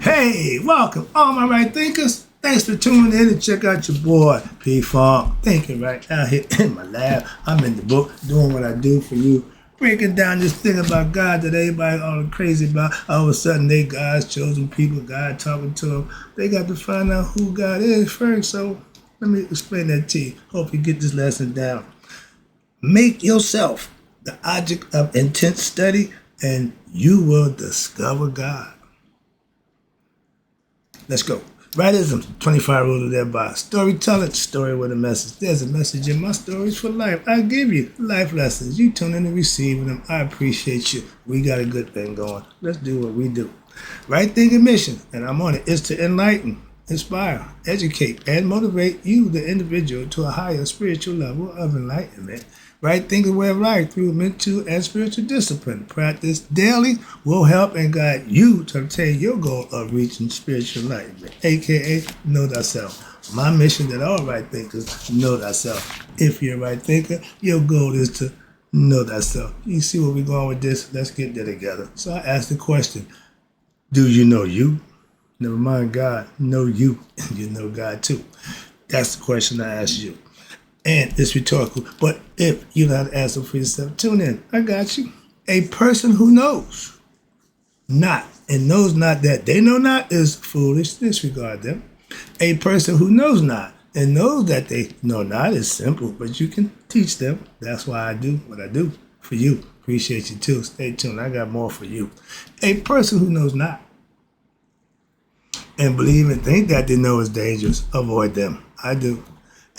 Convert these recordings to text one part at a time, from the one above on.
Hey, welcome, all my right thinkers. Thanks for tuning in and check out your boy, P Funk. Thinking right out here in my lab. I'm in the book doing what I do for you. Breaking down this thing about God that everybody all crazy about. All of a sudden, they God's chosen people, God talking to them. They got to find out who God is first. So let me explain that to you. Hope you get this lesson down. Make yourself the object of intense study and you will discover God. Let's go. Writism, 25 rules of their body. Storytelling, story with a message. There's a message in my stories for life. I give you life lessons. You tune in and receive them. I appreciate you. We got a good thing going. Let's do what we do. Right thinking mission, and I'm on it, is to enlighten, inspire, educate, and motivate you, the individual, to a higher spiritual level of enlightenment. Right thinking way of life through mental and spiritual discipline. Practice daily will help and guide you to obtain your goal of reaching spiritual enlightenment, aka know thyself. My mission that all right thinkers know thyself. If you're a right thinker, your goal is to know thyself. You see where we're going with this? Let's get there together. So I asked the question, do you know you? Never mind God, know you, and you know God too. That's the question I asked you. And it's rhetorical, but if you know how to answer for yourself, tune in. I got you. A person who knows not and knows not that they know not is foolish. Disregard them. A person who knows not and knows that they know not is simple, but you can teach them. That's why I do what I do for you. Appreciate you too. Stay tuned. I got more for you. A person who knows not and believe and think that they know is dangerous, avoid them. I do.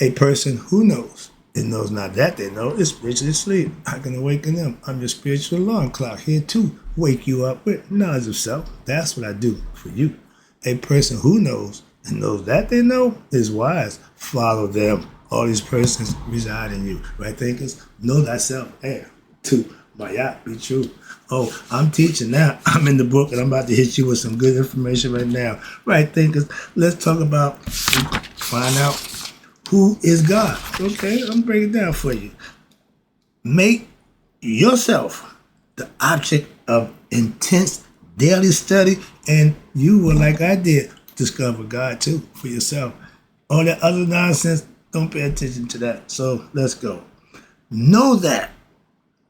A person who knows and knows not that they know is spiritually asleep. I can awaken them. I'm your spiritual alarm clock here to wake you up with knowledge of self. That's what I do for you. A person who knows and knows that they know is wise. Follow them. All these persons reside in you. Right thinkers, know thyself. And two, Mayat, be true. Oh, I'm teaching now. I'm in the book and I'm about to hit you with some good information right now. Right thinkers, let's talk about, find out who is God. Okay, I'm breaking it down for you. Make yourself the object of intense daily study and you will, like I did, discover God too for yourself. All that other nonsense, don't pay attention to that. So let's go. Know that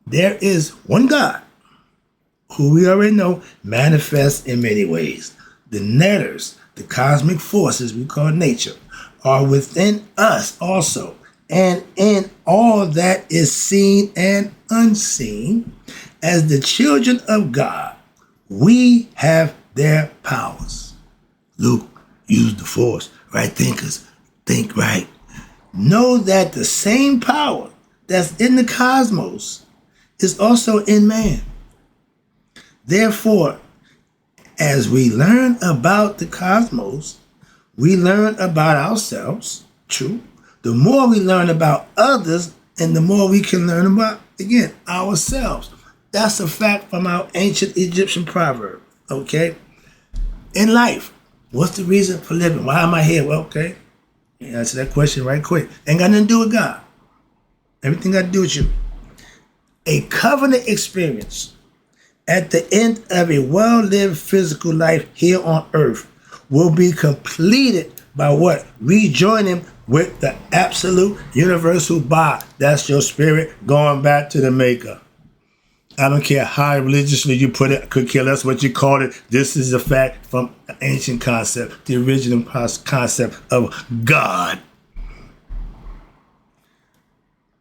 there is one God who we already know manifests in many ways. The netters, the cosmic forces we call nature, are within us also, and in all that is seen and unseen. As the children of God, we have their powers. Luke, use the force. Right thinkers, think right. Know that the same power that's in the cosmos is also in man. Therefore, as we learn about the cosmos, we learn about ourselves, true. The more we learn about others, and the more we can learn about, again, ourselves. That's a fact from our ancient Egyptian proverb, okay? In life, what's the reason for living? Why am I here? Well, okay, answer that question right quick. Ain't got nothing to do with God. Everything got to do with you. A covenant experience at the end of a well-lived physical life here on earth will be completed by what? Rejoining with the absolute universal body. That's your spirit going back to the maker. I don't care how religiously you put it, could care less what you call it. This is a fact from an ancient concept, the original concept of God.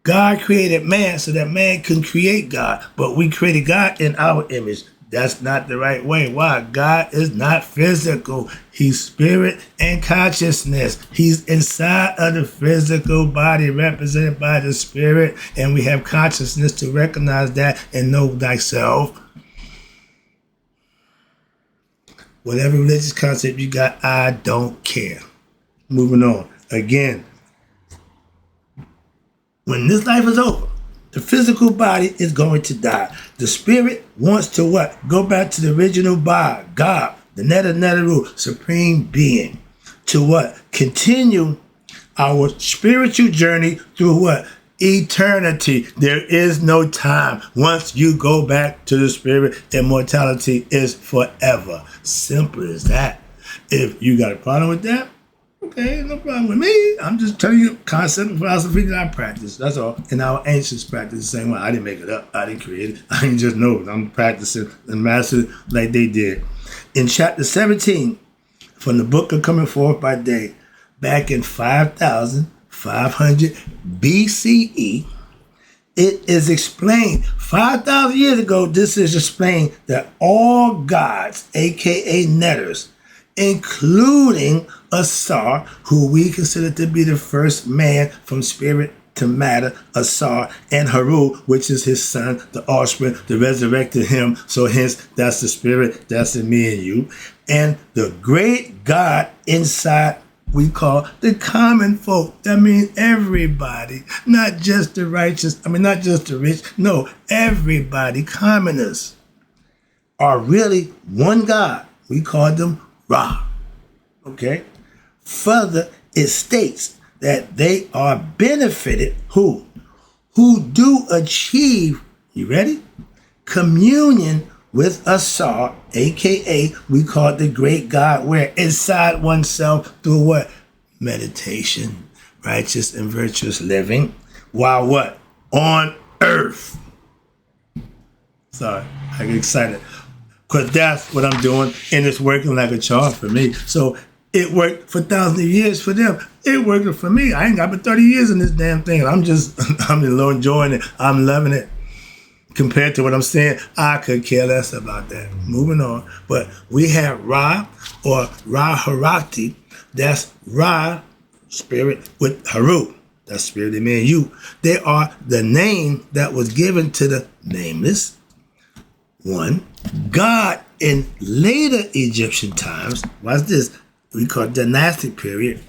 God created man so that man can create God, but we created God in our image. That's not the right way. Why? God is not physical. He's spirit and consciousness. He's inside of the physical body represented by the spirit, and we have consciousness to recognize that and know thyself. Whatever religious concept you got, I don't care. Moving on. Again, when this life is over, the physical body is going to die. The spirit wants to what? Go back to the original body, God, the Neteru, supreme being. To what? Continue our spiritual journey through what? Eternity. There is no time. Once you go back to the spirit, immortality is forever. Simple as that. If you got a problem with that, okay, no problem with me. I'm just telling you concept and philosophy that I practice. That's all. And our ancients practice the same way. I didn't make it up. I didn't create it. I didn't just know it. I'm practicing and mastering like they did. In chapter 17, from the book of Coming Forth by Day, back in 5,500 BCE, it is explained, 5,000 years ago, this is explained that all gods, aka netters, including Asar, who we consider to be the first man from spirit to matter, Asar, and Haru, which is his son, the offspring, the resurrected him. So hence, that's the spirit, that's the me and you. And the great God inside we call the common folk. That means everybody, not just the righteous, not just the rich. No, everybody, commoners, are really one God. We call them Ra. Okay? Further, it states that they are benefited, who do achieve, you ready? Communion with Asar, aka we call it the great God, where inside oneself through what? Meditation, righteous and virtuous living, while what? On earth. Sorry, I get excited. Because that's what I'm doing, and it's working like a charm for me. So it worked for thousands of years for them. It worked for me. I ain't got but 30 years in this damn thing. I'm enjoying it. I'm loving it. Compared to what I'm saying, I could care less about that. Moving on. But we have Ra, or Ra Harati. That's Ra, spirit, with Haru. That's spirit, me and you. They are the name that was given to the nameless one. God in later Egyptian times, watch this, we call it dynastic period,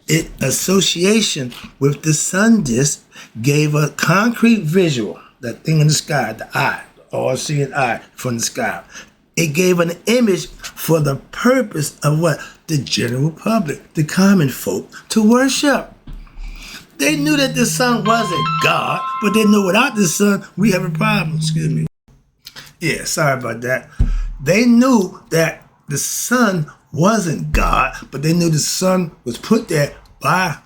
it association with the sun disk gave a concrete visual, that thing in the sky, the eye, the all-seeing eye from the sky. It gave an image for the purpose of what? The general public, the common folk, to worship. They knew that the sun wasn't God, but they knew without the sun, we have a problem. Excuse me. Yeah, sorry about that. They knew that the sun wasn't God, but they knew the sun was put there by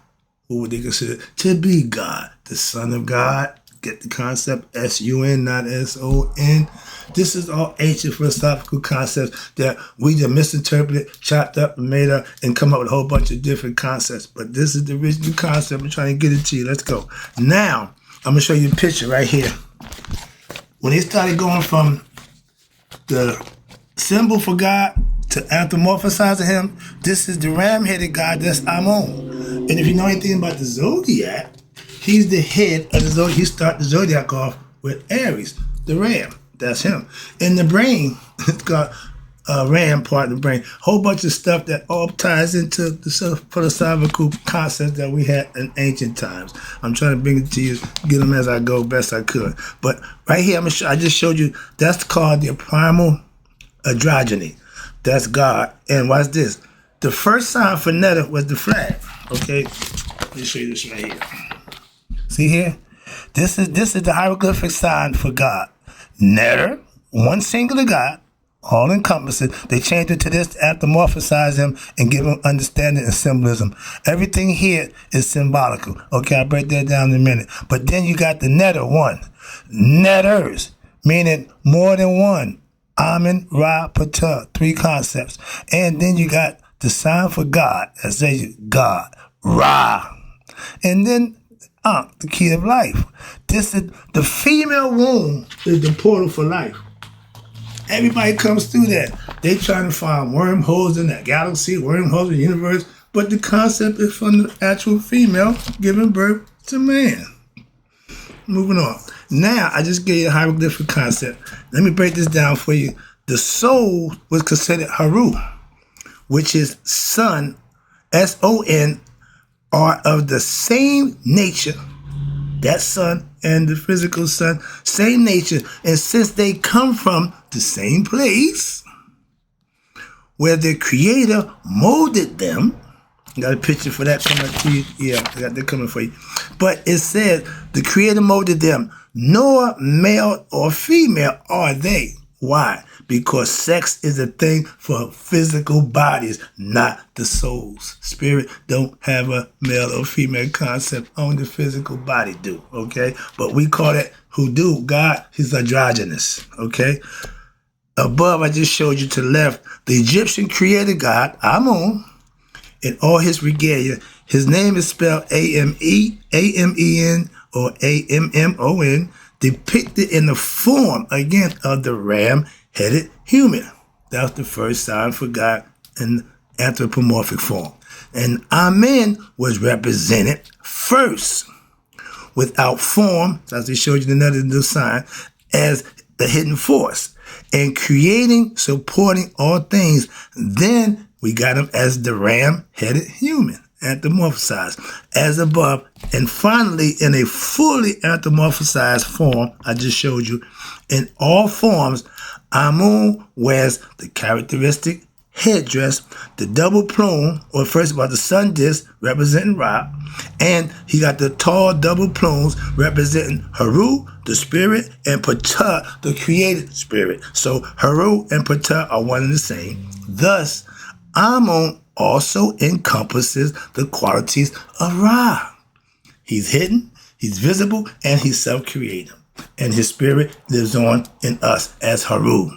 who would they consider to be God, the Son of God. Get the concept, S-U-N, not S-O-N. This is all ancient philosophical concepts that we just misinterpreted, chopped up, and made up, and come up with a whole bunch of different concepts. But this is the original concept. I'm trying to get it to you. Let's go. Now, I'm going to show you a picture right here. When they started going from the symbol for God to anthropomorphizing him, this is the ram-headed God that's Amun. And if you know anything about the zodiac, he's the head of the zodiac. He started the zodiac off with Aries, the ram. That's him. In the brain, it's got a ram part of the brain. Whole bunch of stuff that all ties into the philosophical concepts that we had in ancient times. I'm trying to bring it to you, get them as I go best I could. But right here, I just showed you, that's called the primal androgyny. That's God. And watch this. The first sign for Netta was the flag. Okay? Let me show you this right here. See here? This is the hieroglyphic sign for God. Netter, one singular God, all encompassing. They changed it to this to anthropomorphize him and give him understanding and symbolism. Everything here is symbolical. Okay, I'll break that down in a minute. But then you got the netter one. Netters, meaning more than one. Amen, Ra, Ptah, three concepts. And then you got the sign for God. That says God, Ra. And then the key of life. This is the female womb is the portal for life. Everybody comes through that. They trying to find wormholes in that galaxy, wormholes in the universe, but the concept is from the actual female giving birth to man. Moving on. Now, I just gave you a hieroglyphic concept. Let me break this down for you. The soul was considered Haru, which is sun, S-O-N, are of the same nature, that sun and the physical sun, same nature. And since they come from the same place where the Creator molded them, got a picture for that coming to you. Yeah, I got that coming for you. But it says the Creator molded them, nor male or female are they. Why? because sex is a thing for physical bodies, not the souls. Spirit don't have a male or female concept, only the physical body do, okay? But we call that who do. God, he's androgynous, okay? Above, I just showed you to the left, the Egyptian created God, Amun, in all his regalia. His name is spelled A-M-E-A-M-E-N or A-M-M-O-N, depicted in the form, again, of the ram-headed human. That was the first sign for God in anthropomorphic form. And Amen was represented first without form, as they showed you another new sign, as the hidden force. And creating, supporting all things, then we got him as the ram-headed human, anthropomorphized, as above. And finally, in a fully anthropomorphized form, I just showed you, in all forms, Amun wears the characteristic headdress, the double plume, or first of all, the sun disk representing Ra, and he got the tall double plumes representing Haru, the spirit, and Ptah, the created spirit. So Haru and Ptah are one and the same. Thus, Amun also encompasses the qualities of Ra. He's hidden, he's visible, and he's self-created. And his spirit lives on in us as Haru.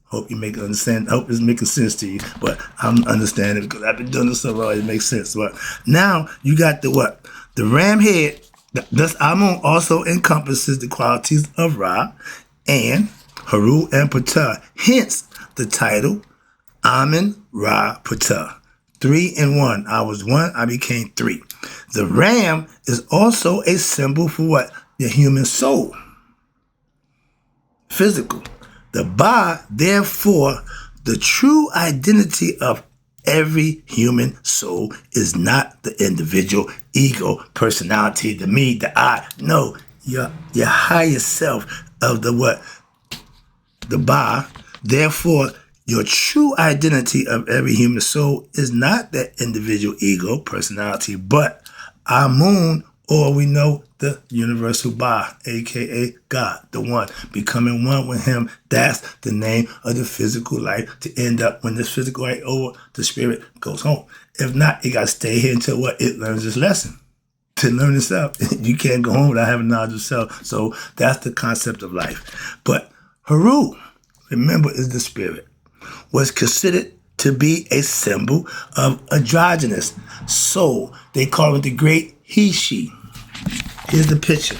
Hope you make it understand. I hope it's making sense to you, but I'm understanding because I've been doing this so long. It makes sense. But now you got the what? The ram head. Thus, Amun also encompasses the qualities of Ra and Haru and Ptah. Hence, the title Amen Ra Ptah. 3 in 1. I was 1. I became 3. The ram is also a symbol for what? The human soul. Physical. The Ba, therefore, the true identity of every human soul is not the individual ego, personality, the me, the I. No, your higher self of the what? The Ba. Therefore, your true identity of every human soul is not that individual ego, personality, but Amun, or we know the universal Ba, a.k.a. God, the one, becoming one with him. That's the name of the physical life to end up when this physical life over, the spirit goes home. If not, it got to stay here until what? It learns its lesson. To learn itself. You can't go home without having knowledge of self. So that's the concept of life. But Haru, remember, is the spirit, was considered to be a symbol of androgynous soul. They call it the great he-she. Here's the picture.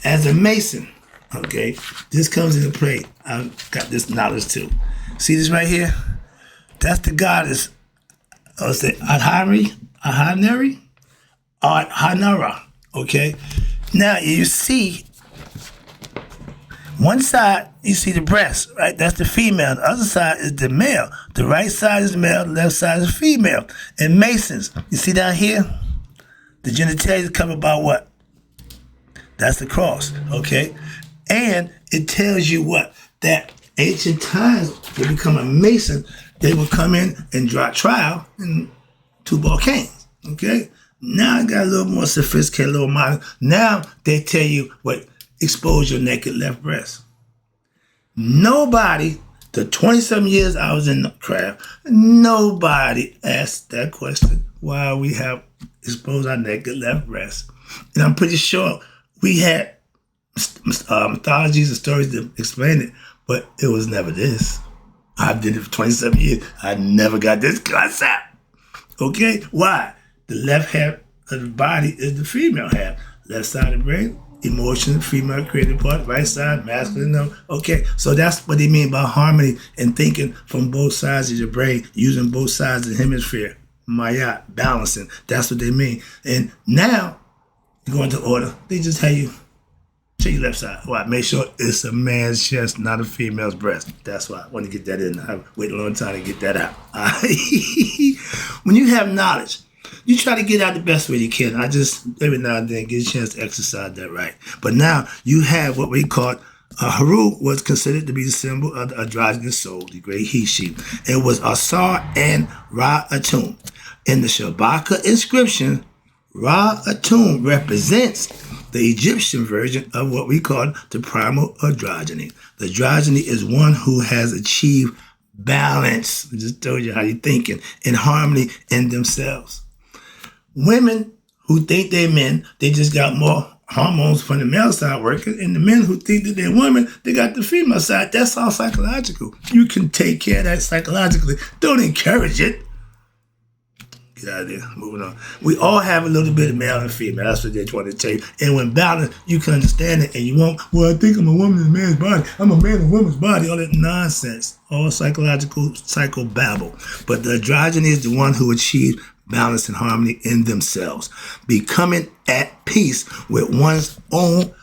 As a Mason, okay, this comes into play. I've got this knowledge too. See this right here? That's the goddess, let's say, Adhanari, okay? Now, you see, one side, you see the breast, right? That's the female. The other side is the male. The right side is male, the left side is female. And Masons, you see down here? The genitalia is covered by what? That's the cross, okay? And it tells you what? That ancient times, to become a Mason, they would come in and draw trial in Tubal Cains, okay? Now it got a little more sophisticated, a little modern. Now they tell you what? Expose your naked left breast. Nobody, the 27 years I was in the craft, nobody asked that question. Why we have exposed our naked left breast? And I'm pretty sure we had mythologies and stories to explain it, but it was never this. I did it for 27 years. I never got this concept. Okay? Why? The left half of the body is the female half. Left side of the brain, emotion, female creative part, right side, masculine, no. Okay, so that's what they mean by harmony and thinking from both sides of your brain, using both sides of the hemisphere. Maya, balancing. That's what they mean. And now, you go into order, they just tell you, check your left side. Why? Make sure it's a man's chest, not a female's breast. That's why I want to get that in. I've waited a long time to get that out. When you have knowledge, you try to get out the best way you can. I just, every now and then, get a chance to exercise that right. But now, you have what we call, Haru was considered to be the symbol of the androgynous soul, the great he-she. It was Asar and Ra-Atum. In the Shabaka inscription, Ra-Atum represents the Egyptian version of what we call the primal androgyny. The androgyny is one who has achieved balance. I just told you how you're thinking, and harmony in themselves. Women who think they're men, they just got more hormones from the male side working, and the men who think that they're women, they got the female side. That's all psychological. You can take care of that psychologically. Don't encourage it. Get out of there. Moving on. We all have a little bit of male and female. That's what they're trying to tell you. And when balanced, you can understand it, and you won't, well, I think I'm a woman in a man's body. I'm a man in a woman's body. All that nonsense. All psychological psychobabble. But the androgyny is the one who achieves balance and harmony in themselves, becoming at peace with one's own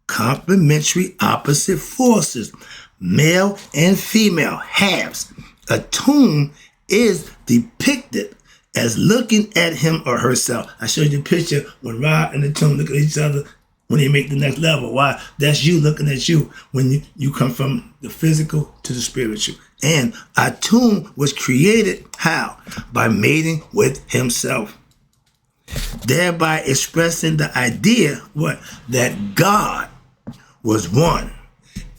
complementary opposite forces, male and female halves. A tomb is depicted as looking at him or herself. I showed you the picture when Ra and the tomb look at each other when they make the next level. Why? That's you looking at you when you come from the physical to the spiritual. And Atum was created how? By mating with himself, thereby expressing the idea, what? That God was one.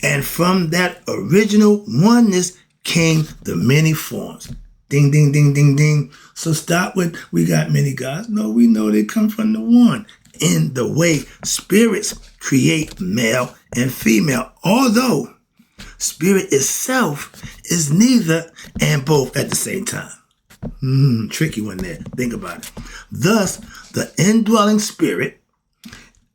And from that original oneness came the many forms. Ding, ding, ding, ding, ding. So stop with, we got many gods. No, we know they come from the one. In the way spirits create male and female, although spirit itself is neither and both at the same time. Tricky one there. Think about it. Thus, the indwelling spirit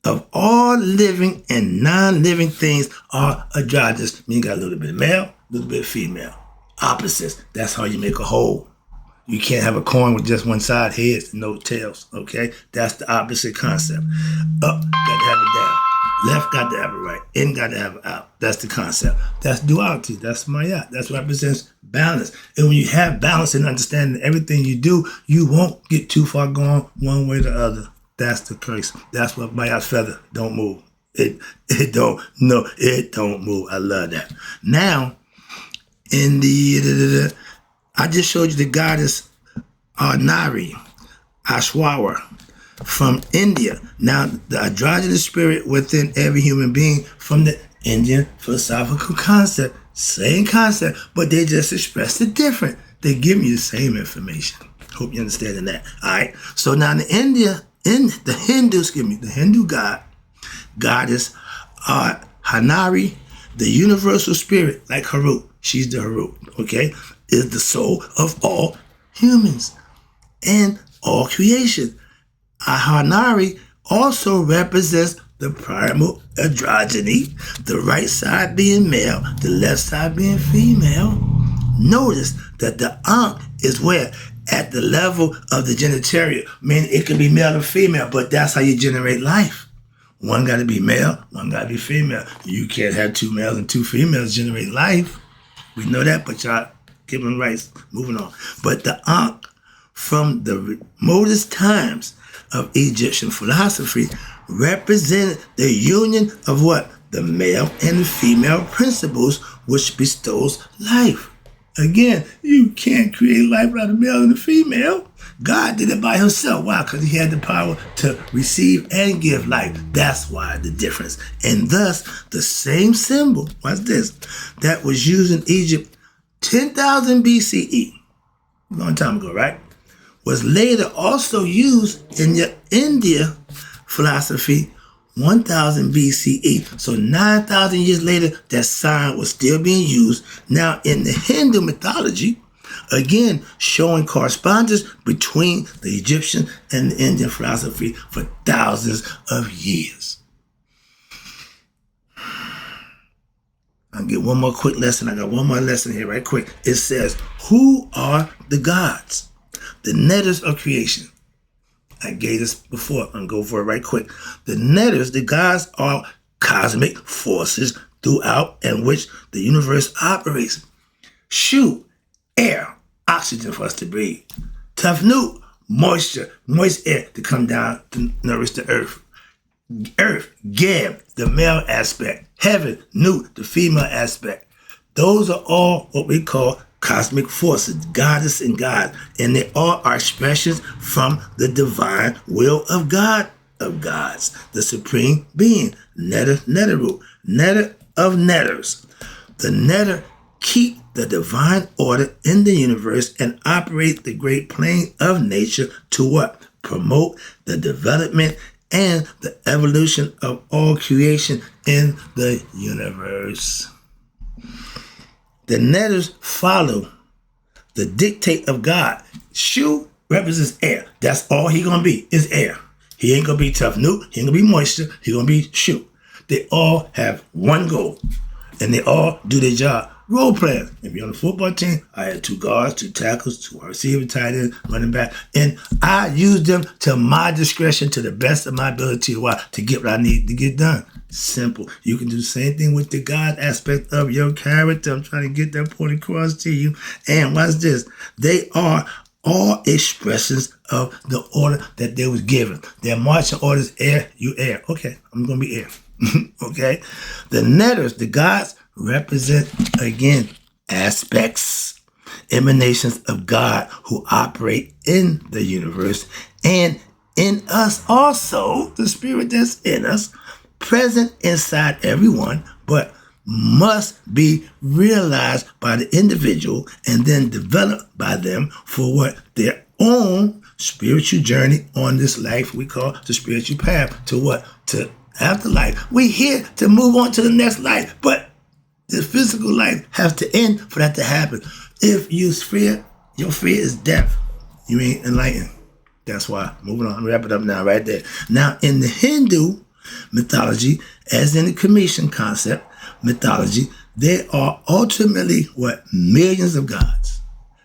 of all living and non-living things are androgynous. You got a little bit of male, a little bit of female. Opposites. That's how you make a whole. You can't have a coin with just one side, heads and no tails, okay? That's the opposite concept. Up, got to have it down. Left, got to have it right. In, got to have it out. That's the concept. That's duality. That's Maya. That's what represents balance. And when you have balance and understanding everything you do, you won't get too far gone one way or the other. That's the curse. That's what Maya's feather don't move. It don't move. I love that. Now, in I just showed you the goddess Nari, Ashwara, from India. Now, the androgynous spirit within every human being from the Indian philosophical concept, same concept, but they just express it different. They give you the same information. Hope you're understanding that. All right. So now the Hindu goddess Hanari, the universal spirit, like Harut. She's the Harut, okay, is the soul of all humans and all creation. Hanari also represents the primal androgyny, the right side being male, the left side being female. Notice that the Ankh is where? At the level of the genitalia, meaning it can be male or female, but that's how you generate life. One got to be male, one got to be female. You can't have two males and two females generate life. We know that, but y'all give them rights. Moving on. But the Ankh, from the remotest times of Egyptian philosophy, represented the union of what? The male and the female principles, which bestows life. Again, you can't create life without a male and a female. God did it by himself. Why? Because he had the power to receive and give life. That's why the difference. And thus, the same symbol, watch this, that was used in Egypt 10,000 BCE, a long time ago, right? Was later also used in the India philosophy 1000 BCE. So 9,000 years later, that sign was still being used. Now in the Hindu mythology, again, showing correspondence between the Egyptian and the Indian philosophy for thousands of years. I'll get one more quick lesson. I got one more lesson here right quick. It says, who are the gods? The netters of creation. I gave this before. I'm going to go for it right quick. The netters, the gods, are cosmic forces throughout and which the universe operates. Shu, air, oxygen for us to breathe. Tafnu, moisture, moist air to come down to nourish the earth. Earth, Geb, the male aspect. Heaven, Nut, the female aspect. Those are all what we call cosmic forces, goddess and God, and they all are expressions from the divine will of God of gods, the supreme being, Neteru, netter of netters. The netter keep the divine order in the universe and operate the great plane of nature to what? Promote the development and the evolution of all creation in the universe. The netters follow the dictate of God. Shu represents air. That's all he gonna be, is air. He ain't gonna be tough nuke. He ain't gonna be moisture. He gonna be Shu. They all have one goal, and they all do their job. Role players. If you're on the football team, I had 2 guards, 2 tackles, 2 receiver, tight end, running back, and I use them to my discretion, to the best of my ability. Why? To get what I need to get done. Simple. You can do the same thing with the God aspect of your character. I'm trying to get that point across to you. And watch this. They are all expressions of the order that they was given. Their marching orders: air, you air. Okay, I'm going to be air. Okay? The netters, the gods, represent, again, aspects, emanations of God who operate in the universe and in us also, the spirit that's in us, present inside everyone, but must be realized by the individual and then developed by them for what? Their own spiritual journey on this life we call the spiritual path. To what? To afterlife. We're here to move on to the next life, but the physical life has to end for that to happen. If you fear, your fear is death. You ain't enlightened. That's why. Moving on. Wrap it up now, right there. Now, in the Hindu mythology, as in the Commission concept mythology, there are ultimately what? Millions of gods.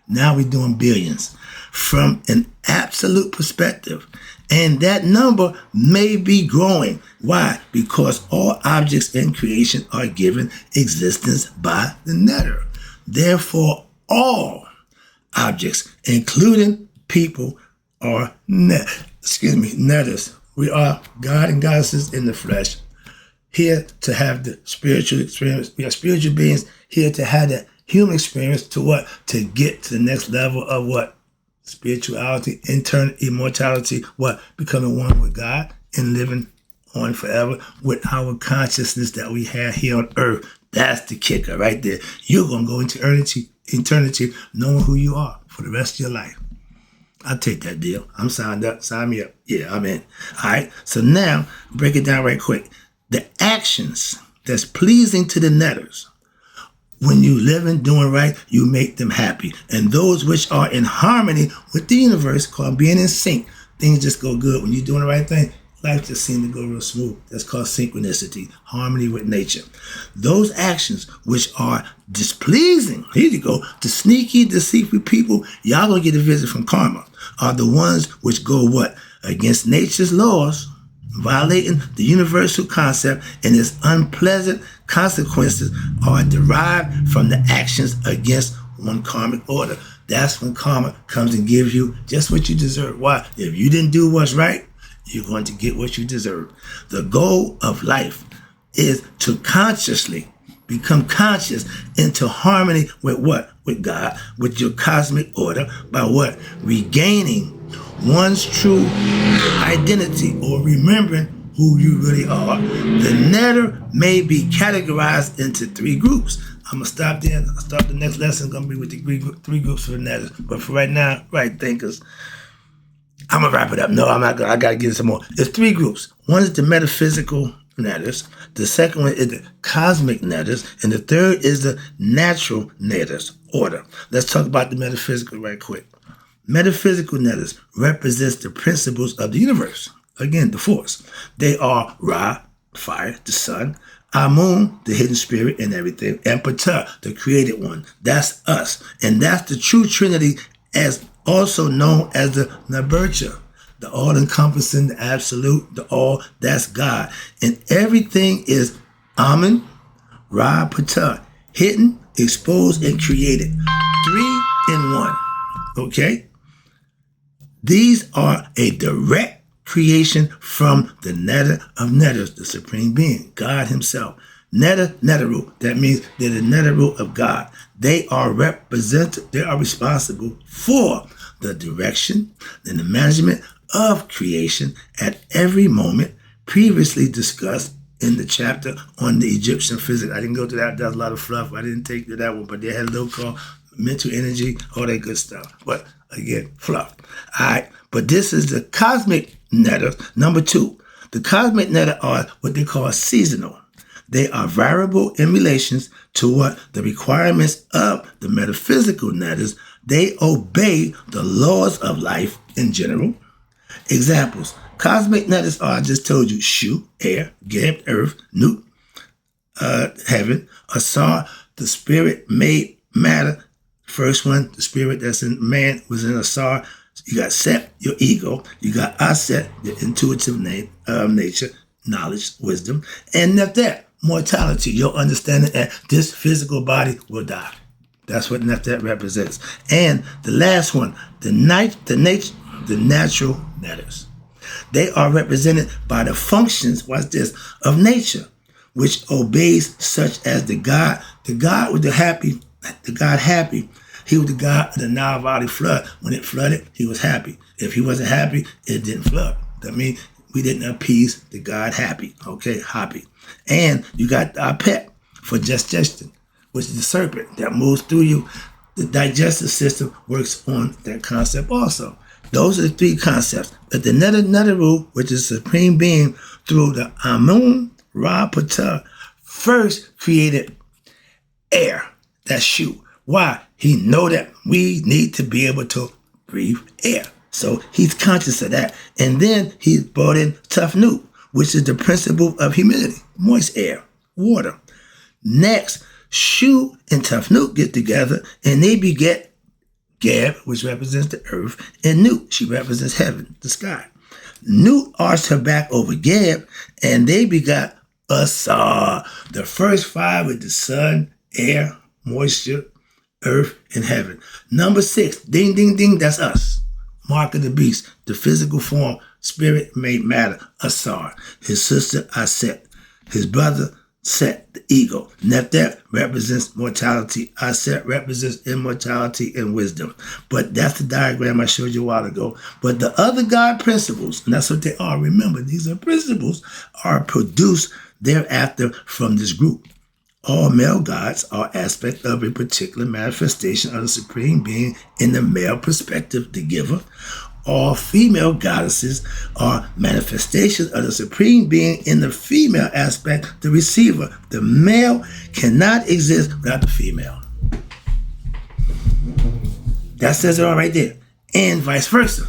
Now we're doing billions from an absolute perspective. And that number may be growing. Why? Because all objects in creation are given existence by the netter. Therefore, all objects, including people, are netters. We are God and goddesses in the flesh, here to have the spiritual experience. We are spiritual beings here to have the human experience. To what? To get to the next level of what? Spirituality, internal immortality, what? Becoming one with God and living on forever with our consciousness that we have here on earth. That's the kicker right there. You're going to go into eternity knowing who you are for the rest of your life. I'll take that deal. I'm signed up. Sign me up. Yeah, I'm in. All right. So now, break it down right quick. The actions that's pleasing to the netters. When you living, doing right, you make them happy. And those which are in harmony with the universe, called being in sync, things just go good. When you're doing the right thing, life just seems to go real smooth. That's called synchronicity, harmony with nature. Those actions which are displeasing, here you go, to sneaky, deceitful people, y'all gonna get a visit from karma, are the ones which go what? Against nature's laws, violating the universal concept, and its unpleasant consequences are derived from the actions against one karmic order. That's when karma comes and gives you just what you deserve. Why? If you didn't do what's right, you're going to get what you deserve. The goal of life is to consciously become conscious into harmony with what? With God, with your cosmic order, by what? Regaining one's true identity or remembering who you really are. The netter may be categorized into 3 groups. I'm going to stop there. I'll start the next lesson. Going to be with the 3 groups for the netters. But for right now, right thinkers, I'm going to wrap it up. No, I'm not going to. I got to get some more. There's 3 groups. One is the metaphysical netters. The second one is the cosmic netters. And the third is the natural netters order. Let's talk about the metaphysical right quick. Metaphysical netters represents the principles of the universe. Again, the force. They are Ra, fire, the sun, Amun, the hidden spirit and everything, and Ptah, the created one. That's us. And that's the true Trinity, as also known as the Nabercha, the all-encompassing, the absolute, the all, that's God. And everything is Amun, Ra, Ptah, hidden, exposed, and created. 3 in 1. Okay? These are a direct creation from the netter of netters, the supreme being, God himself. Neteru, that means they're the neteru of God. They are responsible for the direction and the management of creation at every moment, previously discussed in the chapter on the Egyptian physics. I didn't go to that. That's a lot of fluff. I didn't take to that one, but they had a little called mental energy, all that good stuff. But again, fluff. All right. But this is the cosmic netters. Number 2, the cosmic netters are what they call seasonal. They are variable in relations to what the requirements of the metaphysical netters. They obey the laws of life in general. Examples. Cosmic netters are, I just told you, Shu, air, Geb, earth, Nut, heaven, Asar, the spirit made matter. First one, the spirit that's in man was in Asar. You got Set, your ego. You got Aset, the intuitive nature, knowledge, wisdom. And Neftet, mortality, your understanding that this physical body will die. That's what Neftet represents. And the last one, the natural netters. They are represented by the functions, watch this, of nature, which obeys such as the God with the happy, the God happy. He was the God of the Nile Valley flood. When it flooded, he was happy. If he wasn't happy, it didn't flood. That means we didn't appease the God happy. Okay, happy. And you got our pet for digestion, which is the serpent that moves through you. The digestive system works on that concept also. Those are the 3 concepts. That the Neteru, which is supreme being through the Amun Ra Pata, first created air. That's Shu. Why? He know that we need to be able to breathe air. So he's conscious of that. And then he brought in Tafnut, which is the principle of humidity, moist air, water. Next, Shu and Tafnut get together and they beget Geb, which represents the earth, and Nut, she represents heaven, the sky. Nut arched her back over Geb, and they begot Asar. The first 5 with the sun, air, moisture, earth, and heaven. Number 6, ding, ding, ding, that's us. Mark of the beast, the physical form, spirit made matter, Asar. His sister, Aset. His brother, Set, the ego. Neftet represents mortality. Aset represents immortality and wisdom. But that's the diagram I showed you a while ago. But the other God principles, and that's what they are, remember, these are principles, are produced thereafter from this group. All male gods are aspect of a particular manifestation of the Supreme Being in the male perspective, the giver. All female goddesses are manifestations of the Supreme Being in the female aspect, the receiver. The male cannot exist without the female. That says it all right there. And vice versa.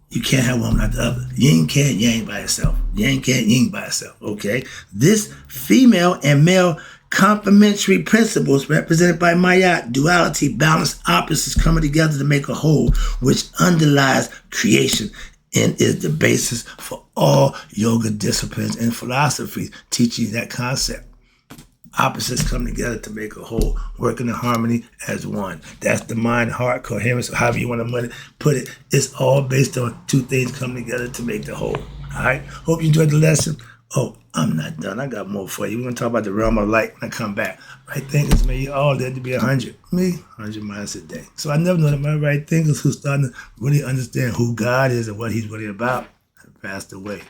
You can't have one without the other. Yin can't yang by itself. Yang can't yin by itself. Okay? This female and male complementary principles represented by Mayat, duality, balance, opposites coming together to make a whole, which underlies creation and is the basis for all yoga disciplines and philosophies teaching that concept. Opposites come together to make a whole, working in harmony as one. That's the mind, heart, coherence, or however you want to put it. It's all based on 2 things coming together to make the whole. All right? Hope you enjoyed the lesson. Oh, I'm not done. I got more for you. We're going to talk about the realm of light when I come back. Right thinkers, man, you all there to be 100. Me, 100 miles a day. So I never know that my right thinkers who starting to really understand who God is and what he's really about have passed away.